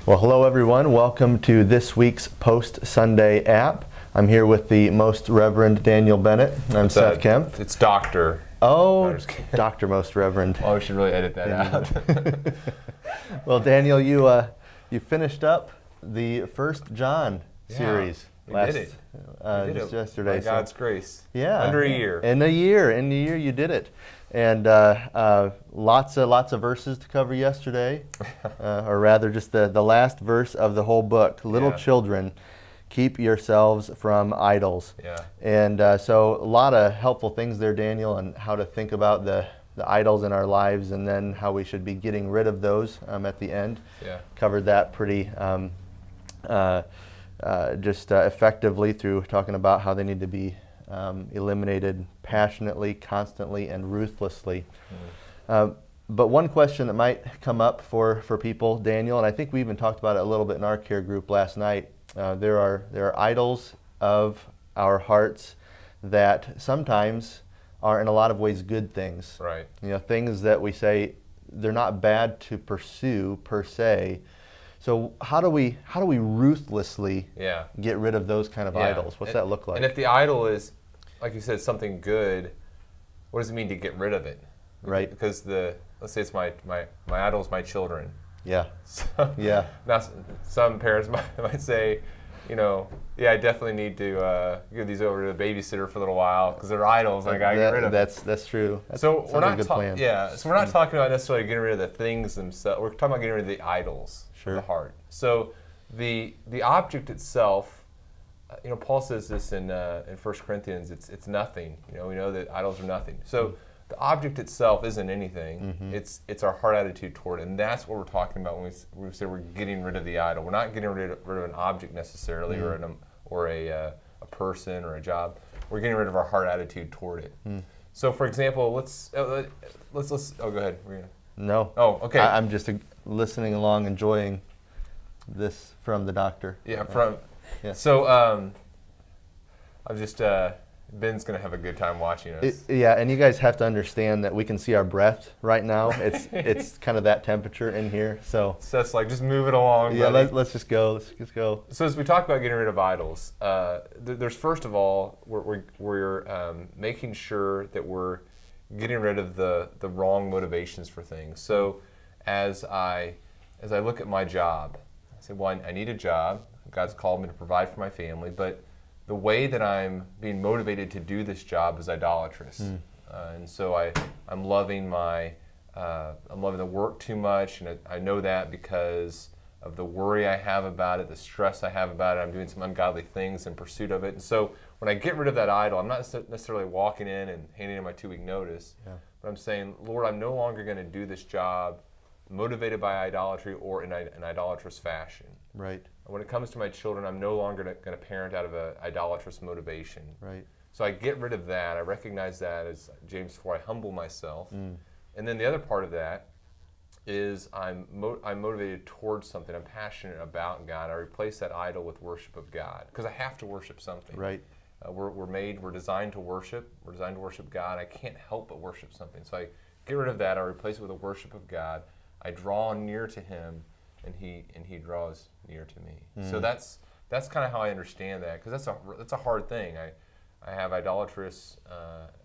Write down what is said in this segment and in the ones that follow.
Well, hello everyone. Welcome to this week's Post Sunday app. I'm here with the Most Reverend Daniel Bennett. I'm Seth Kemp. It's Doctor. Oh, Dr. Most Reverend. Oh, we should really edit that out. Well, Daniel, you finished up the First John series just yesterday. By God's grace. Yeah. Under a year. In a year you did it. And lots of verses to cover yesterday, or rather just the last verse of the whole book. Little children, keep yourselves from idols. Yeah. And so a lot of helpful things there, Daniel, on how to think about the idols in our lives and then how we should be getting rid of those at the end. Yeah. Covered that pretty effectively through talking about how they need to be eliminated passionately, constantly, and ruthlessly. But one question that might come up for people, Daniel, and I think we even talked about it a little bit in our care group last night, there are idols of our hearts that sometimes are in a lot of ways good things. Right. You know, things that we say they're not bad to pursue per se. So how do we ruthlessly get rid of those kind of idols? What's that look like? And if the idol is, like you said, something good, what does it mean to get rid of it? Right. Because let's say it's my idol is my children. Yeah. So, yeah. Now some parents might say, I definitely need to give these over to the babysitter for a little while because they're idols and I gotta get rid of them. That's true. So we're not talking about necessarily getting rid of the things themselves. We're talking about getting rid of the idols of the heart. So the object itself, Paul says this in 1 Corinthians. It's nothing. We know that idols are nothing. So the object itself isn't anything. Mm-hmm. It's our heart attitude toward it, and that's what we're talking about when we say we're getting rid of the idol. We're not getting rid of an object necessarily, or a person or a job. We're getting rid of our heart attitude toward it. So, for example, let's. Oh, go ahead. No. Oh, okay. I'm just listening along, enjoying this from the doctor. Yeah. So, I'm just. Ben's going to have a good time watching us. And you guys have to understand that we can see our breath right now. It's kind of that temperature in here. So it's like, just move it along. Yeah, let's just go. Let's just go. So as we talk about getting rid of idols, there's first of all, we're making sure that we're getting rid of the wrong motivations for things. So as I look at my job, I say, well, I need a job. God's called me to provide for my family, but the way that I'm being motivated to do this job is idolatrous, and so I'm loving the work too much, and I know that because of the worry I have about it, the stress I have about it. I'm doing some ungodly things in pursuit of it, and so when I get rid of that idol, I'm not necessarily walking in and handing in my 2-week notice, but I'm saying, Lord, I'm no longer going to do this job motivated by idolatry or in an idolatrous fashion. Right. When it comes to my children, I'm no longer going to parent out of an idolatrous motivation. Right. So I get rid of that. I recognize that as James 4. I humble myself. And then the other part of that is I'm motivated towards something. I'm passionate about God. I replace that idol with worship of God because I have to worship something. Right. We're designed to worship. We're designed to worship God. I can't help but worship something. So I get rid of that. I replace it with a worship of God. I draw near to Him, and He draws near to me. So that's kind of how I understand that, because that's a hard thing. I have idolatrous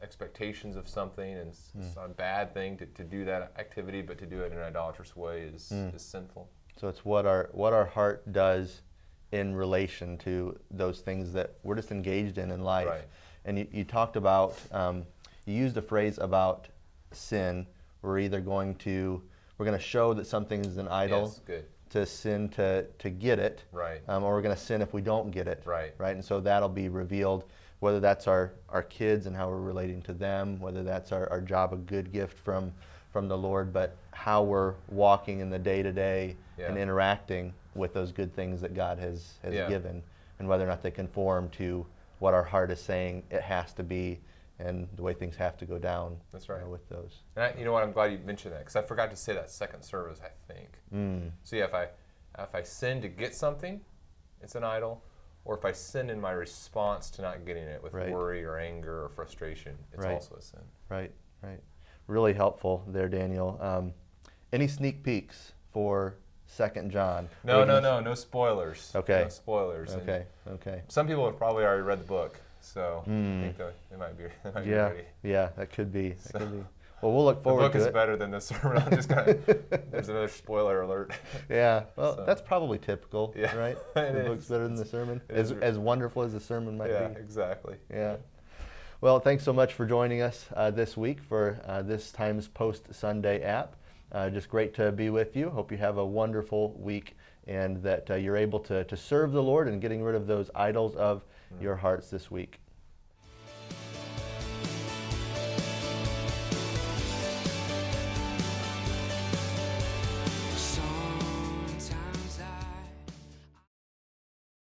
expectations of something, and it's not a bad thing to do that activity, but to do it in an idolatrous way is sinful. So it's what our heart does in relation to those things that we're just engaged in life. Right. And you talked about, you used a phrase about sin. We're going to show that something is an idol. Yes, good. To sin to get it, right? Or we're going to sin if we don't get it, right? And so that'll be revealed, whether that's our kids and how we're relating to them, whether that's our job, a good gift from the Lord, but how we're walking in the day-to-day and interacting with those good things that God has given, and whether or not they conform to what our heart is saying it has to be, and the way things have to go down. That's right. With those. And you know what? I'm glad you mentioned that, because I forgot to say that second service, I think. So yeah, if I sin to get something, it's an idol. Or if I sin in my response to not getting it with worry or anger or frustration, it's also a sin. Right. Really helpful there, Daniel. Any sneak peeks for 2 John. No spoilers. Okay. No spoilers. And Okay. Okay. some people have probably already read the book, so I think they might be be Yeah. ready. Yeah. That could be. That could be. Well, we'll look The forward book to is it. better than the sermon. I'm just gonna. There's another spoiler alert. Yeah. Well, So- that's probably typical, Yeah, right? it The book's is. better than the sermon. It As is. as wonderful as the sermon might Yeah, be. exactly. Yeah. Well, thanks so much for joining us this week for this Times Post Sunday app. Just great to be with you. Hope you have a wonderful week and that you're able to serve the Lord and getting rid of those idols of your hearts this week.